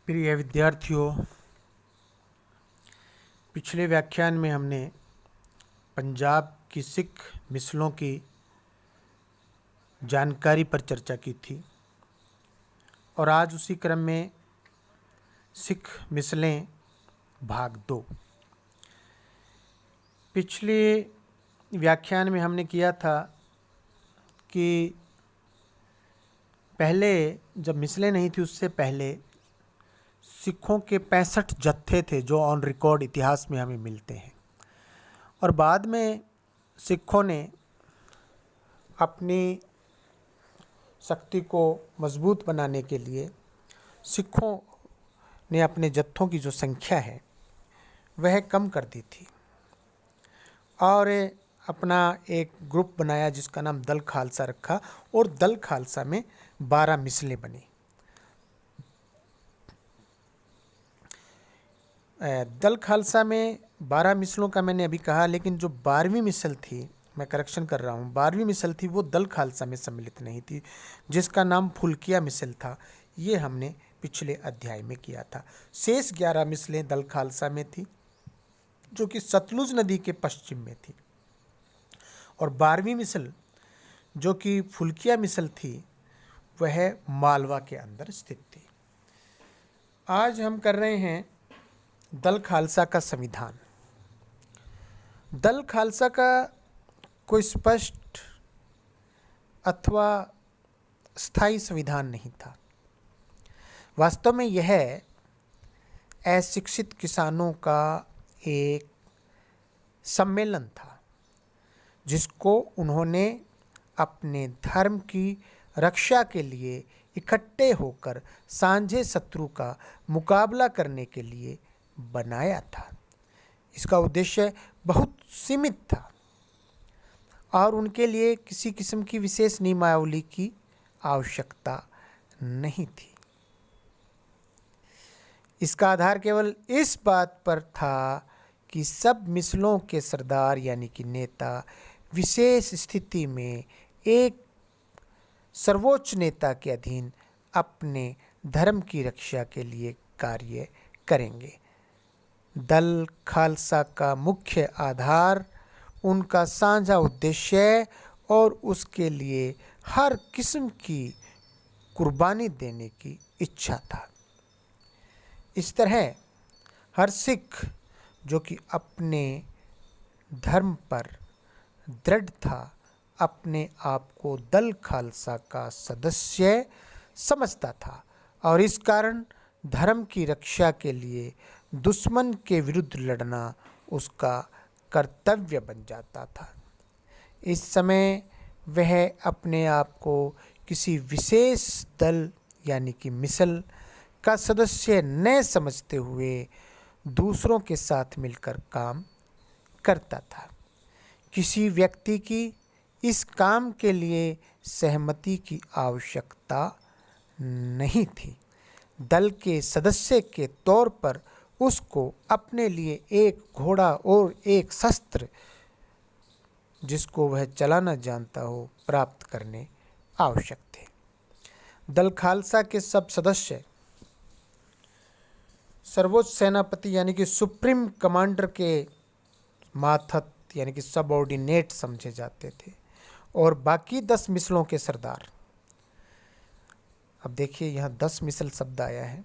प्रिय विद्यार्थियों, पिछले व्याख्यान में हमने पंजाब की सिख मिसलों की जानकारी पर चर्चा की थी और आज उसी क्रम में सिख मिसलें भाग 2। पिछले व्याख्यान में हमने किया था कि पहले जब मिसलें नहीं थी उससे पहले सिखों के 65 जत्थे थे जो ऑन रिकॉर्ड इतिहास में हमें मिलते हैं और बाद में सिखों ने अपनी शक्ति को मजबूत बनाने के लिए सिखों ने अपने जत्थों की जो संख्या है वह कम कर दी थी और अपना एक ग्रुप बनाया जिसका नाम दल खालसा रखा और दल खालसा में 12 मिसलें बनी। दल खालसा में 12 मिसलों का मैंने अभी कहा, लेकिन जो 12वीं मिसल थी, मैं करेक्शन कर रहा हूँ, 12वीं मिसल थी वो दल खालसा में सम्मिलित नहीं थी, जिसका नाम फुल्किया मिसल था। ये हमने पिछले अध्याय में किया था। शेष 11 मिसलें दल खालसा में थी जो कि सतलुज नदी के पश्चिम में थी और 12वीं मिसल जो कि फुल्किया मिसल थी वह मालवा के अंदर स्थित थी। आज हम कर रहे हैं दल खालसा का संविधान। दल खालसा का कोई स्पष्ट अथवा स्थायी संविधान नहीं था। वास्तव में यह अशिक्षित किसानों का एक सम्मेलन था जिसको उन्होंने अपने धर्म की रक्षा के लिए इकट्ठे होकर सांझे शत्रु का मुकाबला करने के लिए बनाया था। इसका उद्देश्य बहुत सीमित था और उनके लिए किसी किस्म की विशेष नियमावली की आवश्यकता नहीं थी। इसका आधार केवल इस बात पर था कि सब मिसलों के सरदार यानी कि नेता विशेष स्थिति में एक सर्वोच्च नेता के अधीन अपने धर्म की रक्षा के लिए कार्य करेंगे। दल खालसा का मुख्य आधार उनका साझा उद्देश्य और उसके लिए हर किस्म की कुर्बानी देने की इच्छा था। इस तरह हर सिख जो कि अपने धर्म पर दृढ़ था अपने आप को दल खालसा का सदस्य समझता था और इस कारण धर्म की रक्षा के लिए दुश्मन के विरुद्ध लड़ना उसका कर्तव्य बन जाता था। इस समय वह अपने आप को किसी विशेष दल यानी कि मिसल का सदस्य न समझते हुए दूसरों के साथ मिलकर काम करता था। किसी व्यक्ति की इस काम के लिए सहमति की आवश्यकता नहीं थी। दल के सदस्य के तौर पर उसको अपने लिए एक घोड़ा और एक शस्त्र जिसको वह चलाना जानता हो प्राप्त करने आवश्यक थे। दल खालसा के सब सदस्य सर्वोच्च सेनापति यानी कि सुप्रीम कमांडर के मातहत यानी कि सबऑर्डिनेट समझे जाते थे और बाकी 10 मिसलों के सरदार। अब देखिए यहाँ 10 मिसल शब्द आया है,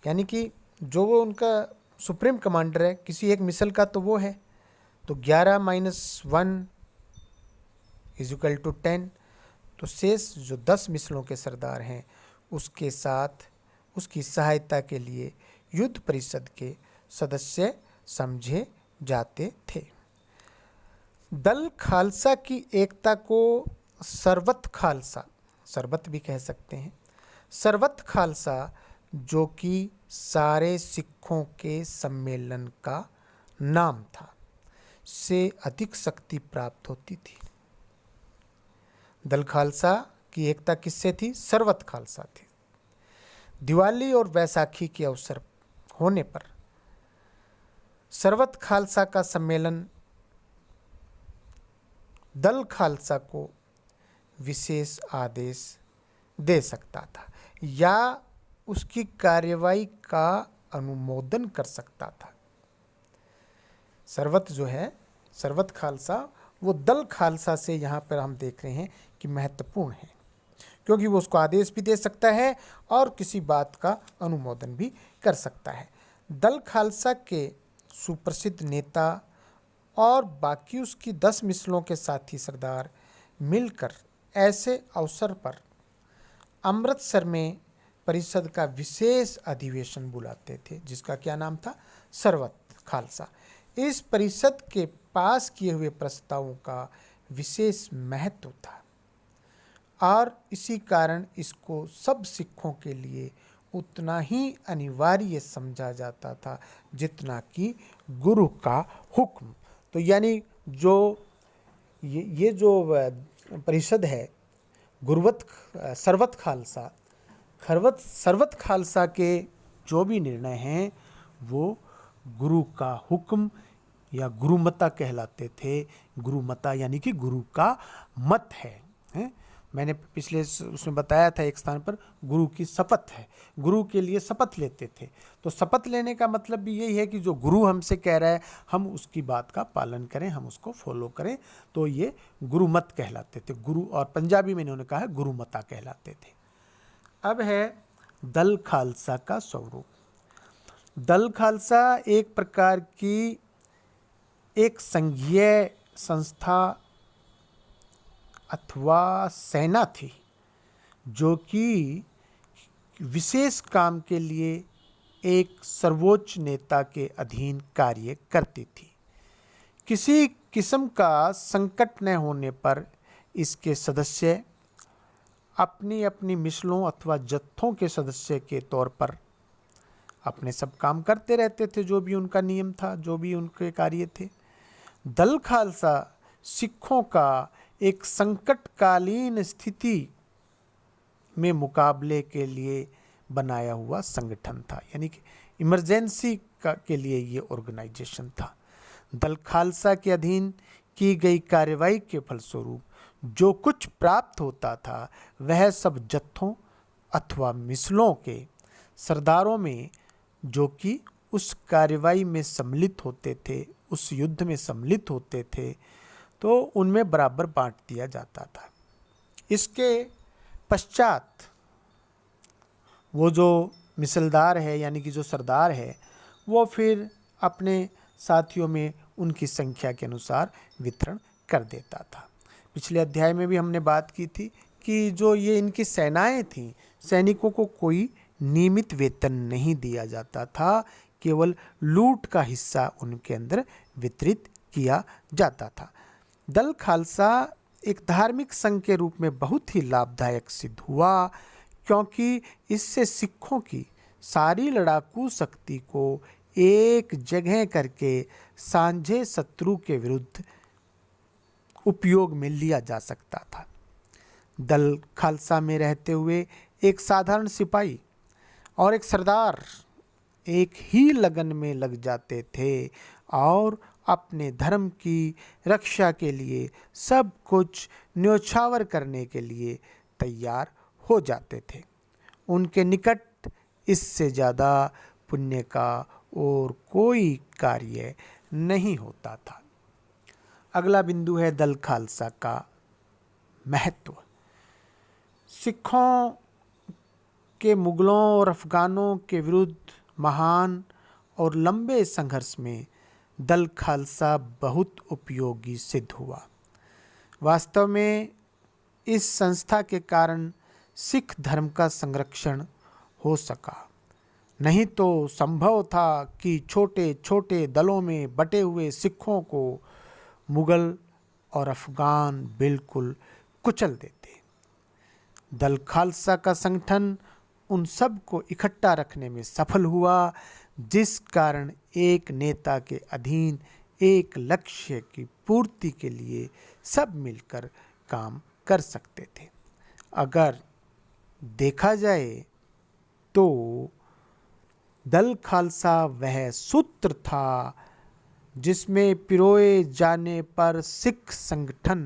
यानी कि जो वो उनका सुप्रीम कमांडर है किसी एक मिसल का तो वो है, तो 11 - 1 = 10। तो शेष जो 10 मिसलों के सरदार हैं उसके साथ उसकी सहायता के लिए युद्ध परिषद के सदस्य समझे जाते थे। दल खालसा की एकता को सरबत खालसा, सरबत भी कह सकते हैं, सरबत खालसा जो कि सारे सिखों के सम्मेलन का नाम था, से अधिक शक्ति प्राप्त होती थी। दल खालसा की एकता किससे थी? सरबत खालसा थी। दिवाली और वैसाखी के अवसर होने पर सरबत खालसा का सम्मेलन दल खालसा को विशेष आदेश दे सकता था या उसकी कार्यवाही का अनुमोदन कर सकता था। सरवत जो है, सरवत खालसा, वो दल खालसा से यहाँ पर हम देख रहे हैं कि महत्वपूर्ण है, क्योंकि वो उसको आदेश भी दे सकता है और किसी बात का अनुमोदन भी कर सकता है। दल खालसा के सुप्रसिद्ध नेता और बाकी उसकी 10 मिसलों के साथी सरदार मिलकर ऐसे अवसर पर अमृतसर में परिषद का विशेष अधिवेशन बुलाते थे, जिसका क्या नाम था? सरवत खालसा। इस परिषद के पास किए हुए प्रस्तावों का विशेष महत्व था और इसी कारण इसको सब सिखों के लिए उतना ही अनिवार्य समझा जाता था जितना कि गुरु का हुक्म। तो यानी जो ये जो परिषद है, सरवत खालसा के जो भी निर्णय हैं वो गुरु का हुक्म या गुरुमता कहलाते थे। गुरुमता यानी कि गुरु का मत है, हैं? मैंने पिछले उसमें बताया था एक स्थान पर, गुरु की शपथ है, गुरु के लिए शपथ लेते थे। तो शपथ लेने का मतलब भी यही है कि जो गुरु हमसे कह रहा है हम उसकी बात का पालन करें, हम उसको फॉलो करें। तो ये गुरुमत कहलाते थे, गुरु, और पंजाबी में इन्होंने कहा है गुरुमता कहलाते थे। अब है दल खालसा का स्वरूप। दल खालसा एक प्रकार की एक संघीय संस्था अथवा सेना थी जो कि विशेष काम के लिए एक सर्वोच्च नेता के अधीन कार्य करती थी। किसी किस्म का संकट न होने पर इसके सदस्य अपनी अपनी मिसलों अथवा जत्थों के सदस्य के तौर पर अपने सब काम करते रहते थे, जो भी उनका नियम था, जो भी उनके कार्य थे। दल खालसा सिखों का एक संकटकालीन स्थिति में मुकाबले के लिए बनाया हुआ संगठन था, यानी कि इमरजेंसी के लिए ये ऑर्गेनाइजेशन था। दल खालसा के अधीन की गई कार्रवाई के फलस्वरूप जो कुछ प्राप्त होता था वह सब जत्थों अथवा मिसलों के सरदारों में जो कि उस कार्रवाई में सम्मिलित होते थे, उस युद्ध में सम्मिलित होते थे, तो उनमें बराबर बांट दिया जाता था। इसके पश्चात वो जो मिसलदार है यानी कि जो सरदार है वो फिर अपने साथियों में उनकी संख्या के अनुसार वितरण कर देता था। पिछले अध्याय में भी हमने बात की थी कि जो ये इनकी सेनाएं थीं, सैनिकों को कोई नियमित वेतन नहीं दिया जाता था, केवल लूट का हिस्सा उनके अंदर वितरित किया जाता था। दल खालसा एक धार्मिक संघ के रूप में बहुत ही लाभदायक सिद्ध हुआ, क्योंकि इससे सिखों की सारी लड़ाकू शक्ति को एक जगह करके सांझे शत्रु के विरुद्ध उपयोग में लिया जा सकता था। दल खालसा में रहते हुए एक साधारण सिपाही और एक सरदार एक ही लगन में लग जाते थे और अपने धर्म की रक्षा के लिए सब कुछ न्योछावर करने के लिए तैयार हो जाते थे। उनके निकट इससे ज़्यादा पुण्य का और कोई कार्य नहीं होता था। अगला बिंदु है दल खालसा का महत्व। सिखों के मुगलों और अफ़गानों के विरुद्ध महान और लंबे संघर्ष में दल खालसा बहुत उपयोगी सिद्ध हुआ। वास्तव में इस संस्था के कारण सिख धर्म का संरक्षण हो सका, नहीं तो संभव था कि छोटे छोटे दलों में बटे हुए सिखों को मुगल और अफ़गान बिल्कुल कुचल देते। दल खालसा का संगठन उन सब को इकट्ठा रखने में सफल हुआ, जिस कारण एक नेता के अधीन एक लक्ष्य की पूर्ति के लिए सब मिलकर काम कर सकते थे। अगर देखा जाए तो दल खालसा वह सूत्र था जिसमें पिरोए जाने पर सिख संगठन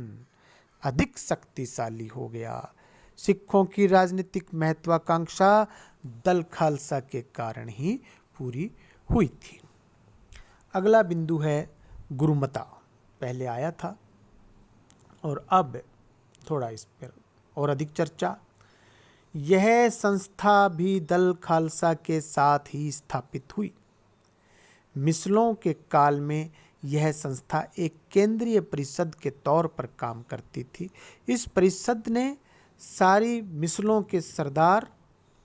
अधिक शक्तिशाली हो गया। सिखों की राजनीतिक महत्वाकांक्षा दल खालसा के कारण ही पूरी हुई थी। अगला बिंदु है गुरुमता। पहले आया था और अब थोड़ा इस पर और अधिक चर्चा। यह संस्था भी दल खालसा के साथ ही स्थापित हुई। मिसलों के काल में यह संस्था एक केंद्रीय परिषद के तौर पर काम करती थी। इस परिषद ने सारी मिसलों के सरदार,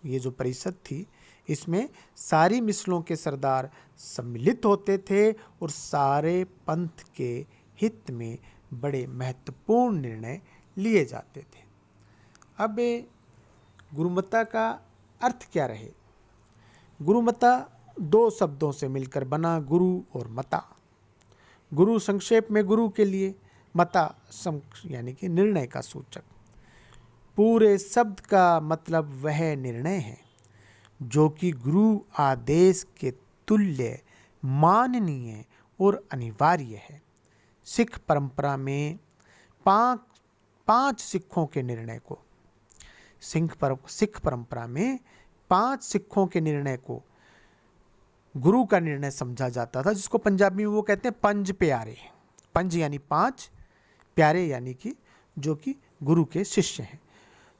ये जो परिषद थी इसमें सारी मिसलों के सरदार सम्मिलित होते थे और सारे पंथ के हित में बड़े महत्वपूर्ण निर्णय लिए जाते थे। अब गुरुमता का अर्थ क्या रहे? गुरुमता दो शब्दों से मिलकर बना, गुरु और मता। गुरु संक्षेप में गुरु के लिए, मता यानी कि निर्णय का सूचक। पूरे शब्द का मतलब वह निर्णय है जो कि गुरु आदेश के तुल्य, माननीय और अनिवार्य है। सिख परंपरा में पांच सिखों के निर्णय को सिख परंपरा में 5 सिखों के निर्णय को गुरु का निर्णय समझा जाता था, जिसको पंजाबी में वो कहते हैं पंज प्यारे। पंज यानी 5, प्यारे यानी कि जो कि गुरु के शिष्य हैं।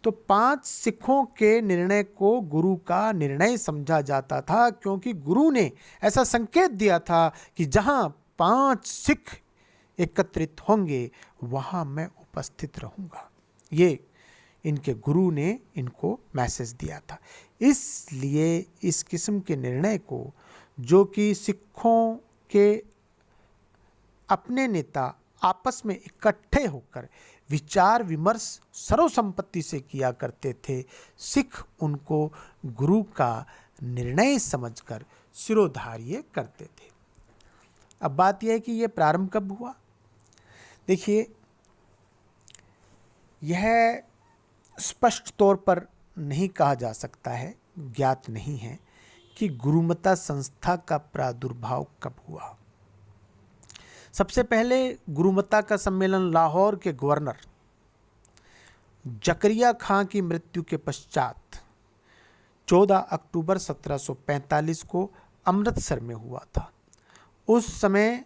तो 5 सिखों के निर्णय को गुरु का निर्णय समझा जाता था, क्योंकि गुरु ने ऐसा संकेत दिया था कि जहां 5 सिख एकत्रित होंगे वहां मैं उपस्थित रहूंगा। ये इनके गुरु ने इनको मैसेज दिया था। इसलिए इस किस्म के निर्णय को, जो कि सिखों के अपने नेता आपस में इकट्ठे होकर विचार विमर्श सर्वसम्मति से किया करते थे, सिख उनको गुरु का निर्णय समझकर शिरोधार्य करते थे। अब बात यह है कि यह प्रारंभ कब हुआ? देखिए, यह स्पष्ट तौर पर नहीं कहा जा सकता है, ज्ञात नहीं है कि गुरुमता संस्था का प्रादुर्भाव कब हुआ। सबसे पहले गुरुमता का सम्मेलन लाहौर के गवर्नर जकरिया खां की मृत्यु के पश्चात 14 अक्टूबर 1745 को अमृतसर में हुआ था। उस समय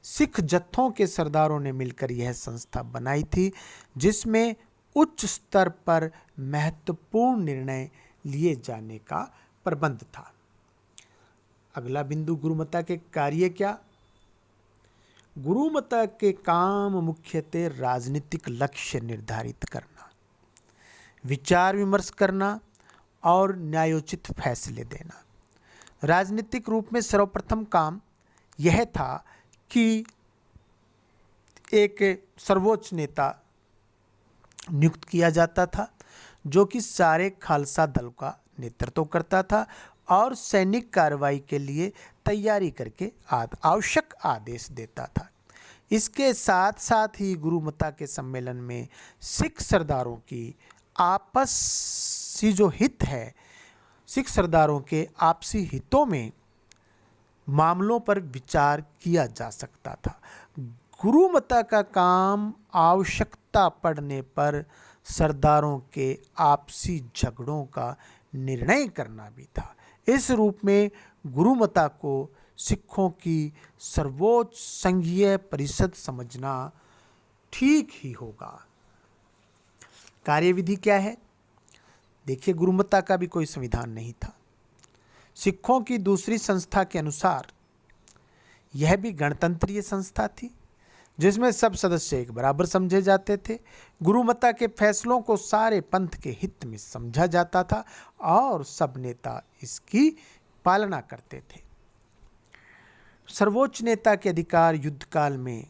सिख जत्थों के सरदारों ने मिलकर यह संस्था बनाई थी, जिसमें उच्च स्तर पर महत्वपूर्ण निर्णय लिए जाने का प्रबंध था। अगला बिंदु, गुरुमता के कार्य क्या? गुरुमता के काम मुख्यतः राजनीतिक लक्ष्य निर्धारित करना, विचार विमर्श करना और न्यायोचित फैसले देना। राजनीतिक रूप में सर्वप्रथम काम यह था कि एक सर्वोच्च नेता नियुक्त किया जाता था, जो कि सारे खालसा दल का नेतृत्व करता था और सैनिक कार्रवाई के लिए तैयारी करके आवश्यक आदेश देता था। इसके साथ साथ ही गुरुमता के सम्मेलन में सिख सरदारों की आपसी जो हित है, सिख सरदारों के आपसी हितों में मामलों पर विचार किया जा सकता था। गुरुमता का काम आवश्यकता पड़ने पर सरदारों के आपसी झगड़ों का निर्णय करना भी था। इस रूप में गुरुमता को सिखों की सर्वोच्च संघीय परिषद समझना ठीक ही होगा। कार्यविधि क्या है? देखिए, गुरुमता का भी कोई संविधान नहीं था। सिखों की दूसरी संस्था के अनुसार यह भी गणतंत्रीय संस्था थी, जिसमें सब सदस्य एक बराबर समझे जाते थे। गुरुमता के फैसलों को सारे पंथ के हित में समझा जाता था और सब नेता इसकी पालना करते थे। सर्वोच्च नेता के अधिकार युद्ध काल में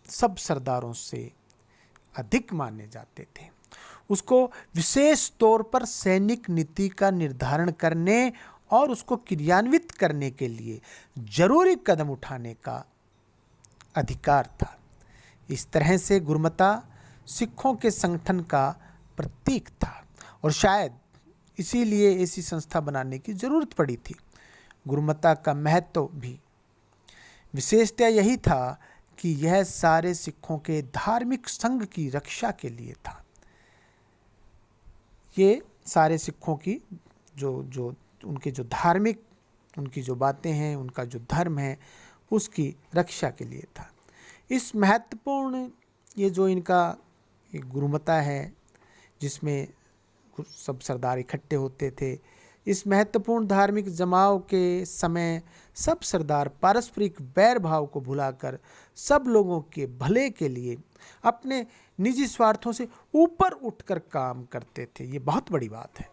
सब सरदारों से अधिक माने जाते थे। उसको विशेष तौर पर सैनिक नीति का निर्धारण करने और उसको क्रियान्वित करने के लिए जरूरी कदम उठाने का अधिकार था। इस तरह से गुरुमता सिखों के संगठन का प्रतीक था और शायद इसीलिए ऐसी संस्था बनाने की जरूरत पड़ी थी। गुरुमता का महत्व भी विशेषतः यही था कि यह सारे सिखों के धार्मिक संघ की रक्षा के लिए था। ये सारे सिखों की जो जो उनके जो धार्मिक, उनकी जो बातें हैं, उनका जो धर्म है, उसकी रक्षा के लिए था। इस महत्वपूर्ण ये जो इनका एक गुरुमता है, जिसमें सब सरदार इकट्ठे होते थे, इस महत्वपूर्ण धार्मिक जमाव के समय सब सरदार पारस्परिक बैर भाव को भुलाकर सब लोगों के भले के लिए अपने निजी स्वार्थों से ऊपर उठकर काम करते थे। ये बहुत बड़ी बात है।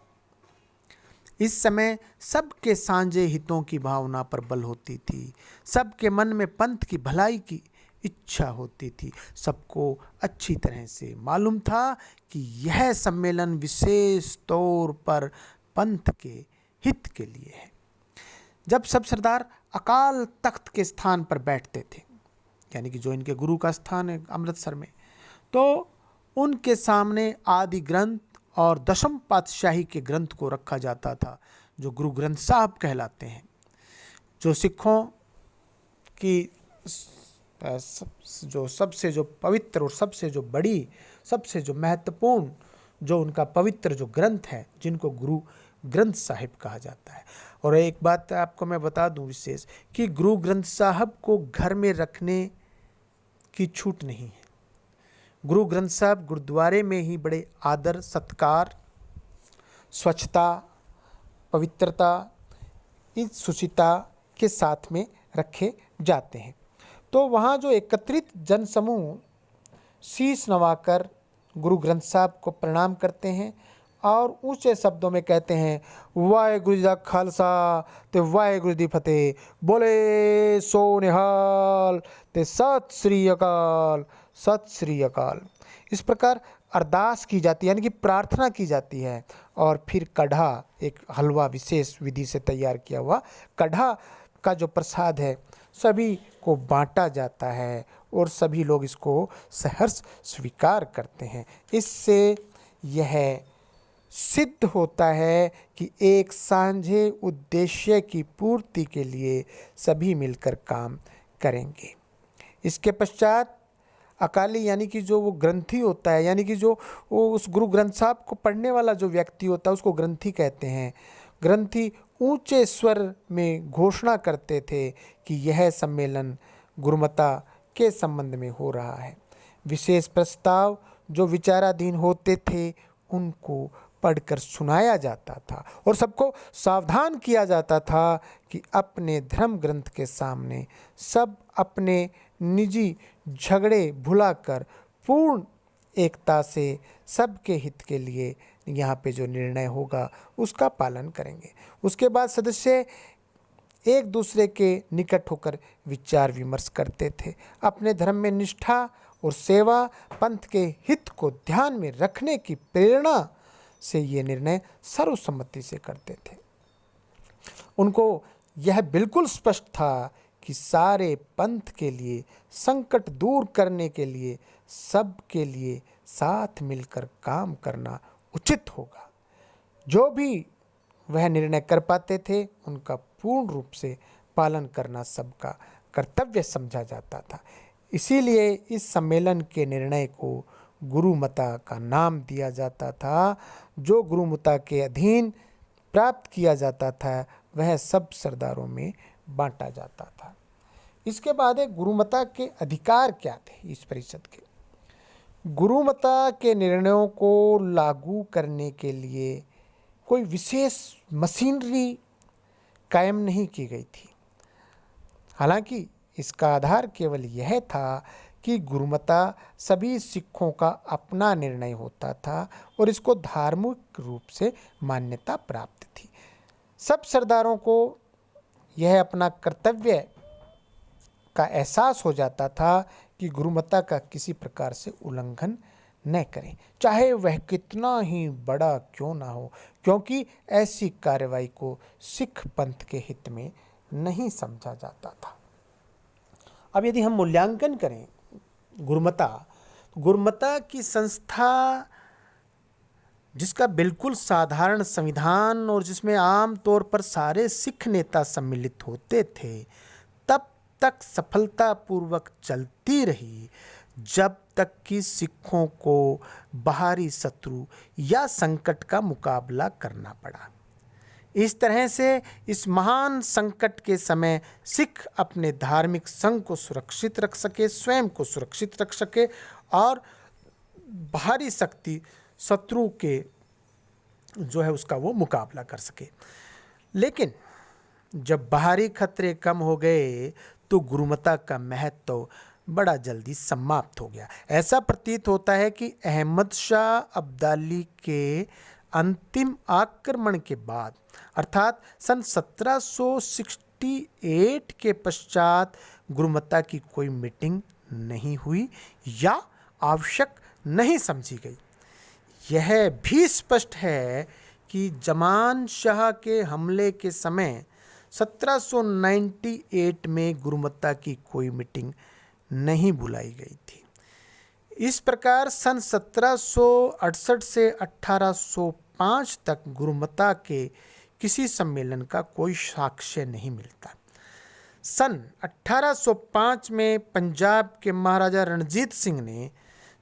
इस समय सबके साझे हितों की भावना पर बल होती थी, सबके मन में पंथ की भलाई की इच्छा होती थी। सबको अच्छी तरह से मालूम था कि यह सम्मेलन विशेष तौर पर पंथ के हित के लिए है। जब सब सरदार अकाल तख्त के स्थान पर बैठते थे, यानी कि जो इनके गुरु का स्थान है अमृतसर में, तो उनके सामने आदि ग्रंथ और दशम पातशाही के ग्रंथ को रखा जाता था, जो गुरु ग्रंथ साहब कहलाते हैं, जो सिखों की जो सबसे जो पवित्र और सबसे जो बड़ी, सबसे जो महत्वपूर्ण, जो उनका पवित्र जो ग्रंथ है, जिनको गुरु ग्रंथ साहिब कहा जाता है। और एक बात आपको मैं बता दूं विशेष, कि गुरु ग्रंथ साहब को घर में रखने की छूट नहीं है। गुरु ग्रंथ साहब गुरुद्वारे में ही बड़े आदर, सत्कार, स्वच्छता, पवित्रता, इस शुचिता के साथ में रखे जाते हैं। तो वहाँ जो एकत्रित जनसमूह शीश नवाकर गुरु ग्रंथ साहब को प्रणाम करते हैं और ऊंचे शब्दों में कहते हैं, वाहेगुरु जी दा खालसा ते वाहेगुरु दी फतेह, बोले सो निहाल ते सत श्री अकाल, सत श्री अकाल। इस प्रकार अरदास की जाती है, यानी कि प्रार्थना की जाती है। और फिर कढ़ा, एक हलवा विशेष विधि से तैयार किया हुआ कढ़ा का जो प्रसाद है, सभी को बांटा जाता है और सभी लोग इसको सहर्ष स्वीकार करते हैं। इससे यह सिद्ध होता है कि एक साझे उद्देश्य की पूर्ति के लिए सभी मिलकर काम करेंगे। इसके पश्चात अकाली, यानी कि जो वो ग्रंथी होता है, यानी कि जो वो उस गुरु ग्रंथ साहब को पढ़ने वाला जो व्यक्ति होता है, उसको ग्रंथी कहते हैं। ग्रंथी ऊंचे स्वर में घोषणा करते थे कि यह सम्मेलन गुरुमता के संबंध में हो रहा है। विशेष प्रस्ताव जो विचाराधीन होते थे, उनको पढ़कर सुनाया जाता था और सबको सावधान किया जाता था कि अपने धर्म ग्रंथ के सामने सब अपने निजी झगड़े भुलाकर पूर्ण एकता से सबके हित के लिए यहाँ पे जो निर्णय होगा उसका पालन करेंगे। उसके बाद सदस्य एक दूसरे के निकट होकर विचार विमर्श करते थे। अपने धर्म में निष्ठा और सेवा, पंथ के हित को ध्यान में रखने की प्रेरणा से ये निर्णय सर्वसम्मति से करते थे। उनको यह बिल्कुल स्पष्ट था कि सारे पंथ के लिए संकट दूर करने के लिए सबके लिए साथ मिलकर काम करना उचित होगा। जो भी वह निर्णय कर पाते थे, उनका पूर्ण रूप से पालन करना सबका कर्तव्य समझा जाता था। इसीलिए इस सम्मेलन के निर्णय को गुरुमता का नाम दिया जाता था। जो गुरुमता के अधीन प्राप्त किया जाता था, वह सब सरदारों में बांटा जाता था। इसके बाद गुरुमता के अधिकार क्या थे इस परिषद के? गुरुमता के निर्णयों को लागू करने के लिए कोई विशेष मशीनरी कायम नहीं की गई थी। हालांकि इसका आधार केवल यह था कि गुरुमता सभी सिखों का अपना निर्णय होता था और इसको धार्मिक रूप से मान्यता प्राप्त थी। सब सरदारों को यह अपना कर्तव्य का एहसास हो जाता था कि गुरुमता का किसी प्रकार से उल्लंघन न करें, चाहे वह कितना ही बड़ा क्यों ना हो, क्योंकि ऐसी कार्रवाई को सिख पंथ के हित में नहीं समझा जाता था। अब यदि हम मूल्यांकन करें गुरुमता की संस्था, जिसका बिल्कुल साधारण संविधान और जिसमें आम तौर पर सारे सिख नेता सम्मिलित होते थे, तब तक सफलतापूर्वक चलती रही जब तक कि सिखों को बाहरी शत्रु या संकट का मुकाबला करना पड़ा। इस तरह से इस महान संकट के समय सिख अपने धार्मिक संघ को सुरक्षित रख सके, स्वयं को सुरक्षित रख सके और बाहरी शक्ति शत्रु के जो है उसका वो मुकाबला कर सके। लेकिन जब बाहरी खतरे कम हो गए तो गुरुमता का महत्व बड़ा जल्दी समाप्त हो गया। ऐसा प्रतीत होता है कि अहमद शाह अब्दाली के अंतिम आक्रमण के बाद अर्थात सन 1768 के पश्चात गुरुमता की कोई मीटिंग नहीं हुई या आवश्यक नहीं समझी गई। यह भी स्पष्ट है कि जमान शाह के हमले के समय 1798 में गुरुमता की कोई मीटिंग नहीं बुलाई गई थी। इस प्रकार सन 1768 से 1805 तक गुरुमता के किसी सम्मेलन का कोई साक्ष्य नहीं मिलता। सन 1805 में पंजाब के महाराजा रणजीत सिंह ने,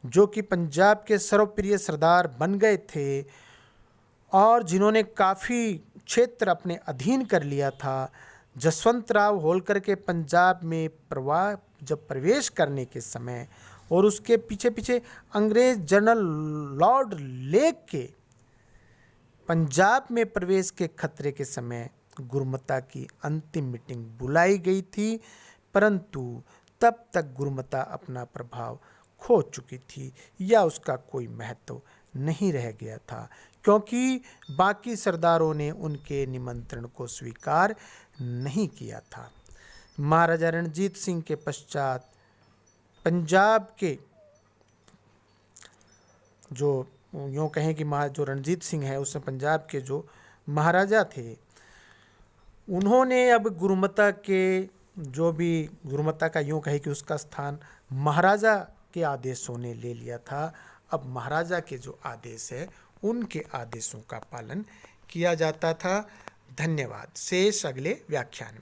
जो कि पंजाब के सर्वप्रिय सरदार बन गए थे और जिन्होंने काफ़ी क्षेत्र अपने अधीन कर लिया था, जसवंत राव होलकर के पंजाब में जब प्रवेश करने के समय और उसके पीछे पीछे अंग्रेज जनरल लॉर्ड लेक के पंजाब में प्रवेश के खतरे के समय गुरुमता की अंतिम मीटिंग बुलाई गई थी, परंतु तब तक गुरुमता अपना प्रभाव खो चुकी थी या उसका कोई महत्व नहीं रह गया था, क्योंकि बाकी सरदारों ने उनके निमंत्रण को स्वीकार नहीं किया था। महाराजा रणजीत सिंह के पश्चात पंजाब के जो यूँ कहें कि जो रणजीत सिंह है उसमें पंजाब के जो महाराजा थे, उन्होंने अब गुरुमता के जो भी गुरुमता का यूँ कहे कि उसका स्थान महाराजा के आदेशों ने ले लिया था। अब महाराजा के जो आदेश है उनके आदेशों का पालन किया जाता था। धन्यवाद। शेष अगले व्याख्यान में।